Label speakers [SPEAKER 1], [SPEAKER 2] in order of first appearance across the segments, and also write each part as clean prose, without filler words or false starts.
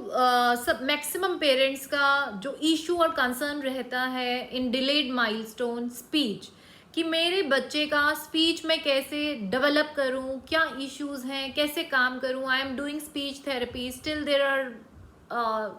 [SPEAKER 1] सब maximum parents का जो इशू और कंसर्न रहता है इन डिलेड माइलस्टोन स्पीच, कि मेरे बच्चे का स्पीच में कैसे डेवलप करूं, क्या इश्यूज हैं, कैसे काम करूं। I am doing speech therapy, still there are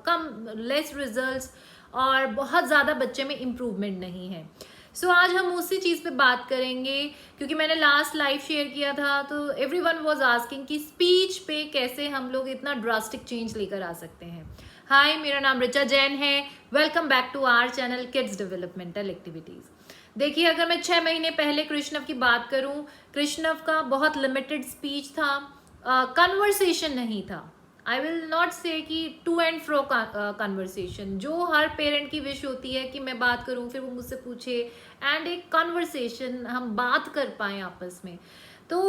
[SPEAKER 1] कम लेस रिजल्ट्स और बहुत ज़्यादा बच्चे में इम्प्रूवमेंट नहीं है। सो आज हम उसी चीज़ पे बात करेंगे, क्योंकि मैंने लास्ट लाइव शेयर किया था तो एवरीवन वाज आस्किंग कि स्पीच पे कैसे हम लोग इतना ड्रास्टिक चेंज लेकर आ सकते हैं। हाय, मेरा नाम ऋचा जैन है। Welcome back to our channel kids developmental activities. देखिए, अगर मैं 6 महीने पहले कृष्णव की बात करूं, कृष्णव का बहुत लिमिटेड स्पीच था, कन्वर्सेशन नहीं था। आई विल नॉट से कि टू एंड फ्रो कन्वर्सेशन, जो हर पेरेंट की विश होती है कि मैं बात करूं, फिर वो मुझसे पूछे एंड एक कन्वर्सेशन हम बात कर पाए आपस में। तो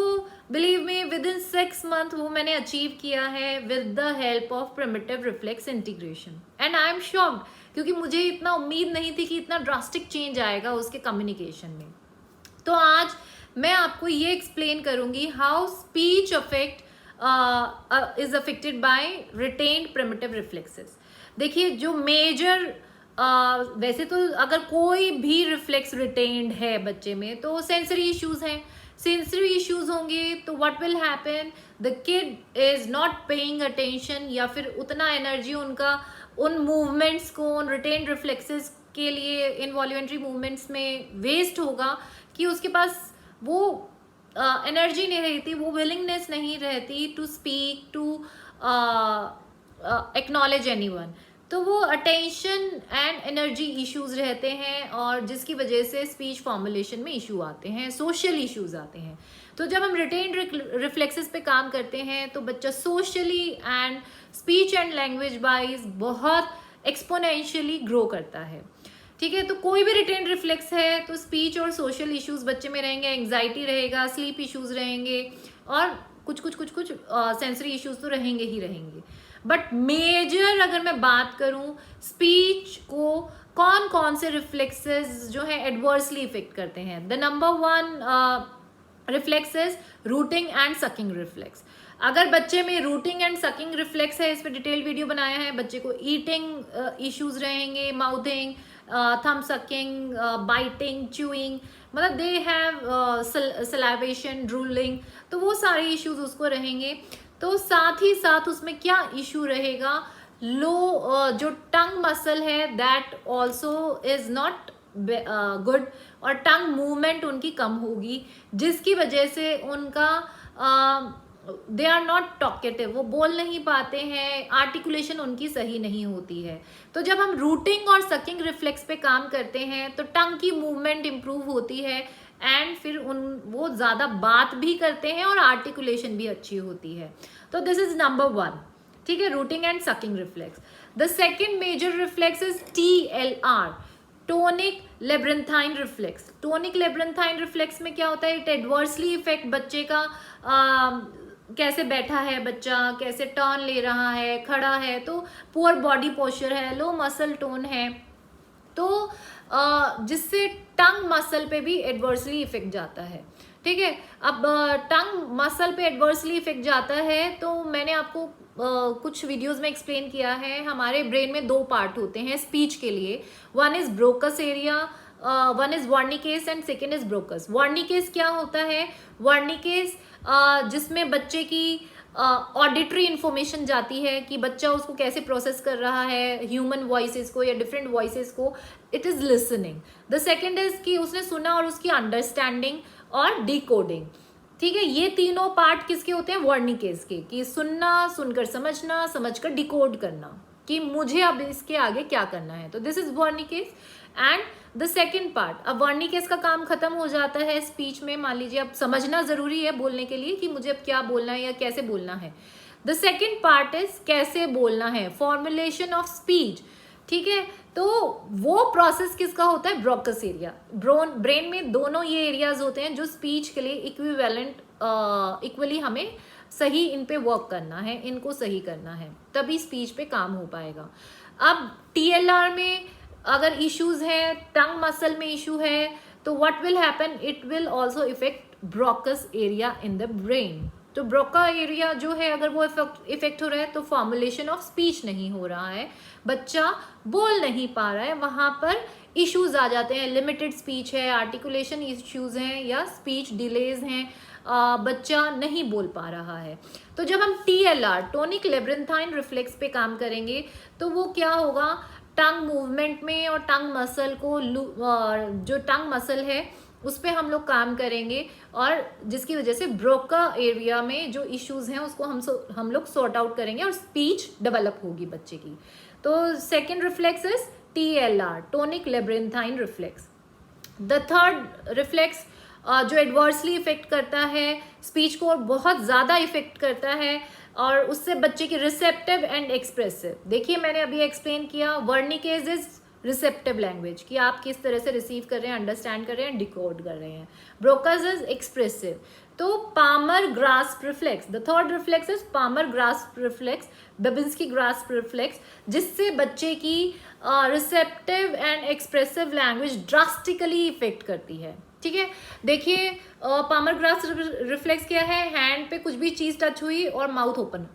[SPEAKER 1] believe me, with in 6 month वो मैंने अचीव किया है with the help of primitive reflex integration. And I am shocked, क्योंकि मुझे इतना उम्मीद नहीं थी कि इतना ड्रास्टिक चेंज आएगा उसके कम्युनिकेशन में। तो आज मैं आपको ये एक्सप्लेन करूंगी how speech affect is affected by retained primitive reflexes. देखिए, जो मेजर वैसे तो अगर कोई भी रिफ्लेक्स रिटेन्ड है बच्चे में तो सेंसरी इश्यूज हैं। सेंसरी इश्यूज होंगे तो what will happen, the kid is not paying attention, या फिर उतना एनर्जी उनका उन मूवमेंट्स को, उन रिटेन्ड रिफ्लेक्सेस के लिए, इनवॉल्यूंटरी मूवमेंट्स में वेस्ट होगा कि उसके पास वो एनर्जी नहीं रहती, वो विलिंगनेस नहीं रहती to speak, to acknowledge anyone. तो वो अटेंशन एंड एनर्जी इश्यूज रहते हैं और जिसकी वजह से स्पीच फॉर्मुलेशन में इशू आते हैं, सोशल इश्यूज आते हैं। तो जब हम रिटेन्ड रिफ्लेक्सेस पे काम करते हैं तो बच्चा socially and speech and language wise बहुत एक्सपोनेंशियली ग्रो करता है। ठीक है, तो कोई भी रिटेन्ड रिफ्लेक्स है तो स्पीच और सोशल इश्यूज बच्चे में रहेंगे, एंग्जाइटी रहेगा, स्लीप इश्यूज रहेंगे और कुछ सेंसरी इश्यूज तो रहेंगे ही रहेंगे। बट मेजर अगर मैं बात करूं, स्पीच को कौन कौन से रिफ्लेक्सेस जो है एडवर्सली इफेक्ट करते हैं, the number 1 reflex is routing and sucking reflex. अगर बच्चे में रूटिंग एंड सकिंग रिफ्लेक्स है, इस पर डिटेल वीडियो बनाया है, बच्चे को ईटिंग इश्यूज रहेंगे, माउथिंग, थम सकिंग, बाइटिंग, च्यूइंग, मतलब दे हैव सलाइवेशन, ड्रूलिंग, तो वो सारे इश्यूज उसको रहेंगे। तो साथ ही साथ उसमें क्या इशू रहेगा, लो जो टंग मसल है that also is not good, और टंग मूवमेंट उनकी कम होगी, जिसकी वजह से उनका दे आर नॉट टॉकेटिव, वो बोल नहीं पाते हैं, आर्टिकुलेशन उनकी सही नहीं होती है। तो जब हम रूटिंग और सकिंग रिफ्लेक्स पे काम करते हैं तो टंग की मूवमेंट इंप्रूव होती है एंड फिर वो ज़्यादा बात भी करते हैं और आर्टिकुलेशन भी अच्छी होती है। तो दिस इज नंबर 1, ठीक है, rooting and sucking reflex. The second major reflex is TLR, tonic labyrinthine reflex. Tonic labyrinthine reflex में क्या होता है, इट एडवर्सली इफेक्ट बच्चे का कैसे बैठा है बच्चा, कैसे टर्न ले रहा है, खड़ा है, तो पुअर बॉडी पोस्चर है, लो मसल टोन है, तो जिससे टंग मसल पे भी एडवर्सली इफेक्ट जाता है। ठीक है, अब टंग मसल पे एडवर्सली इफेक्ट जाता है तो मैंने आपको कुछ वीडियोस में एक्सप्लेन किया है, हमारे ब्रेन में 2 पार्ट होते हैं स्पीच के लिए। One is Broca's area, one is Wernicke's and second is Broca's. Wernicke's क्या होता है, वर्निकेस जिसमें बच्चे की ऑडिटरी इंफॉर्मेशन जाती है कि बच्चा उसको कैसे प्रोसेस कर रहा है, ह्यूमन वॉइसेस को या डिफरेंट वॉइसेस को, it is listening. The second is कि उसने सुना और उसकी अंडरस्टैंडिंग और डिकोडिंग। ठीक है, ये तीनों पार्ट किसके होते हैं, वर्निकेस के, कि सुनना, सुनकर समझना, समझकर डिकोड करना कि मुझे अब इसके आगे क्या करना है। तो this is Wernicke's and the second part. अब वर्निकेस का काम खत्म हो जाता है स्पीच में, मान लीजिए अब समझना जरूरी है बोलने के लिए कि मुझे अब क्या बोलना है या कैसे बोलना है। द सेकेंड पार्ट इज कैसे बोलना है, फॉर्मुलेशन ऑफ स्पीच। ठीक है, तो वो प्रोसेस किसका होता है, ब्रोकस एरिया। ब्रेन में दोनों ये एरियाज होते हैं जो स्पीच के लिए इक्विवेलेंट, इक्वली हमें सही इन पे वर्क करना है, इनको सही करना है, तभी स्पीच पे काम हो पाएगा। अब TLR में अगर इश्यूज है, टंग मसल में इशू है, तो what will happen, it will also effect Broca's area in the brain. तो ब्रोका एरिया जो है अगर वो इफेक्ट हो रहा है तो फॉर्मुलेशन ऑफ स्पीच नहीं हो रहा है, बच्चा बोल नहीं पा रहा है, वहां पर इश्यूज आ जाते हैं, लिमिटेड स्पीच है, आर्टिकुलेशन इश्यूज हैं या स्पीच डिलेज हैं, बच्चा नहीं बोल पा रहा है। तो जब हम TLR टोनिक लेब्रिंथाइन रिफ्लेक्स पे काम करेंगे तो वो क्या होगा, टंग मूवमेंट में और टंग मसल को जो टंग मसल है उस पर हम लोग काम करेंगे और जिसकी वजह से ब्रोका एरिया में जो इश्यूज हैं उसको हम लोग सॉर्ट आउट करेंगे और स्पीच डेवलप होगी बच्चे की। तो second reflex is TLR tonic labyrinthine reflex. The third reflex जो एडवर्सली इफेक्ट करता है स्पीच को, बहुत ज़्यादा इफेक्ट करता है और उससे बच्चे की रिसेप्टिव एंड एक्सप्रेसिव, देखिए मैंने अभी एक्सप्लेन किया, वर्निकेज इज रिसेप्टिव लैंग्वेज कि आप किस तरह से रिसीव कर रहे हैं, अंडरस्टैंड कर रहे हैं, डिकोड कर रहे हैं। Broca's is expressive. तो palmar grasp reflex, the third reflex is palmar grasp reflex, Babinski grasp reflex, जिससे बच्चे की receptive and expressive language drastically affect करती है। ठीक है, देखिए पामर ग्रास्प रिफ्लेक्स क्या है, हैंड पे कुछ भी चीज टच हुई और माउथ ओपन,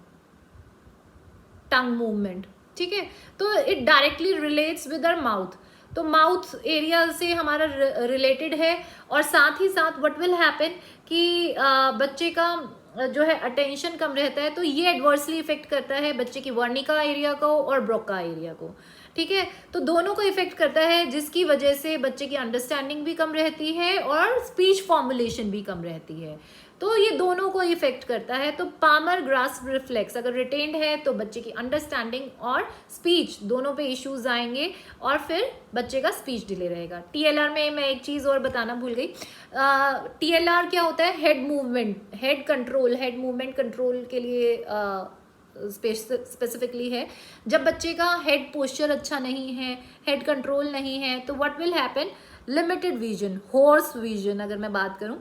[SPEAKER 1] टंग मूवमेंट, ठीक है, तो it directly relates with our mouth, तो माउथ एरिया से हमारा रिलेटेड है और साथ ही साथ व्हाट विल हैपन कि बच्चे का जो है अटेंशन कम रहता है, तो ये एडवर्सली इफेक्ट करता है बच्चे की वर्निका एरिया को और ब्रोका एरिया को। ठीक है, तो दोनों को इफेक्ट करता है जिसकी वजह से बच्चे की अंडरस्टैंडिंग भी कम रहती है और स्पीच फॉर्मुलेशन भी कम रहती है, तो ये दोनों को इफेक्ट करता है। तो पामर ग्रास्प रिफ्लेक्स अगर रिटेन्ड है तो बच्चे की अंडरस्टैंडिंग और स्पीच दोनों पे इश्यूज आएंगे और फिर बच्चे का स्पीच डिले रहेगा। TLR में मैं एक चीज़ और बताना भूल गई, TLR क्या होता है, head movement, head control, head movement control के लिए स्पेसिफिकली है। जब बच्चे का हेड पोस्चर अच्छा नहीं है, हेड कंट्रोल नहीं है, तो what will happen, limited vision, horse vision अगर मैं बात करूं,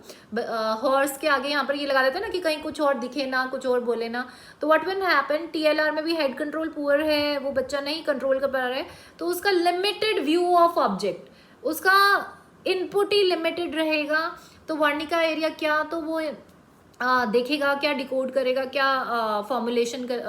[SPEAKER 1] हॉर्स के आगे यहाँ पर ये लगा देते हैं ना कि कहीं कुछ और दिखे ना, कुछ और बोले ना, तो व्हाट विल हैपन, TLR में भी हेड कंट्रोल पुअर है, वो बच्चा नहीं कंट्रोल कर पा रहा है, तो उसका लिमिटेड व्यू ऑफ ऑब्जेक्ट, उसका इनपुट ही लिमिटेड रहेगा। तो वर्निका एरिया क्या, तो वो देखेगा क्या, डिकोड करेगा क्या, फॉर्मुलेशन कर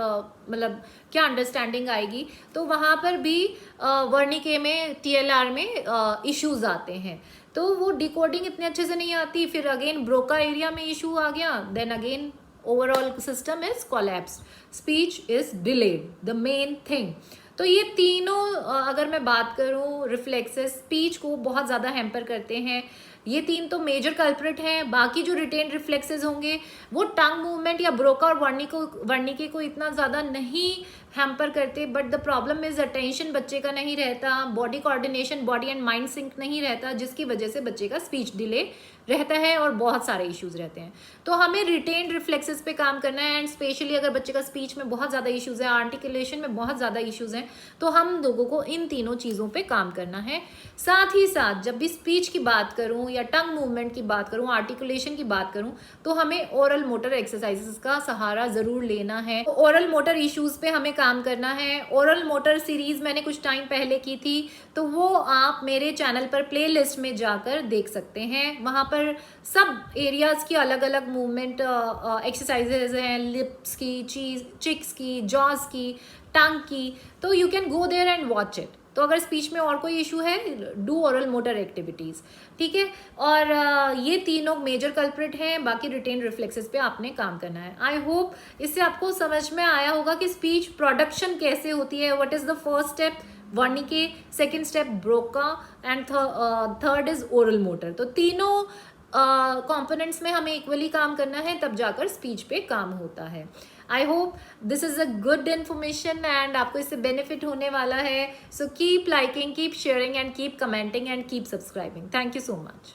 [SPEAKER 1] मतलब क्या अंडरस्टैंडिंग आएगी, तो वहाँ पर भी वर्निके में TLR में इश्यूज आते हैं, तो वो डिकोडिंग इतने अच्छे से नहीं आती, फिर अगेन ब्रोका एरिया में इशू आ गया, then again overall system is collapsed, speech is delayed, the main thing. तो ये तीनों अगर मैं बात करूँ रिफ्लेक्सेस स्पीच को बहुत ज़्यादा हैम्पर करते हैं, ये तीन तो मेजर कल्प्रिट हैं। बाकी जो रिटेन रिफ्लेक्सेस होंगे वो टंग मूवमेंट या ब्रोका और वर्निके को इतना ज़्यादा नहीं हैम्पर करते, but the problem is attention बच्चे का नहीं रहता, body coordination, body and mind sync नहीं रहता, जिसकी वजह से बच्चे का स्पीच डिले रहता है और बहुत सारे इश्यूज रहते हैं। तो हमें रिटेन रिफ्लेक्सेस पे काम करना है, एंड स्पेशली अगर बच्चे का स्पीच में बहुत ज़्यादा इश्यूज है, आर्टिकुलेशन में बहुत ज़्यादा इश्यूज हैं, तो हम लोगों को इन तीनों चीज़ों पे काम करना है। साथ ही साथ जब भी स्पीच की बात करूँ या टंग मूवमेंट की बात करूँ, आर्टिकुलेशन की बात करूँ, तो हमें ओरल मोटर एक्सरसाइजेस का सहारा ज़रूर लेना है। तो ओरल मोटर इश्यूज पे हमें काम करना है। ओरल मोटर सीरीज मैंने कुछ टाइम पहले की थी, तो वो आप मेरे चैनल पर प्लेलिस्ट में जाकर देख सकते हैं, वहाँ पर सब एरियाज की अलग अलग मूवमेंट एक्सरसाइजेज हैं, लिप्स की, चिक्स की, जॉज की, टंग की, तो you can go there and watch it. तो अगर स्पीच में और कोई इशू है, डू ओरल मोटर एक्टिविटीज़, ठीक है। और ये तीनों मेजर कल्प्रिट हैं, बाकी रिटेन रिफ्लेक्सेस पे आपने काम करना है। आई होप इससे आपको समझ में आया होगा कि स्पीच प्रोडक्शन कैसे होती है, what is the first step Wernicke, second step Broca and third is oral motor. तो तीनों कंपोनेंट्स में हमें इक्वली काम करना है, तब जाकर स्पीच पे काम होता है। I hope this is a good information and आपको इससे बेनिफिट होने वाला है। So keep liking, keep sharing and keep commenting and keep subscribing. Thank you so much.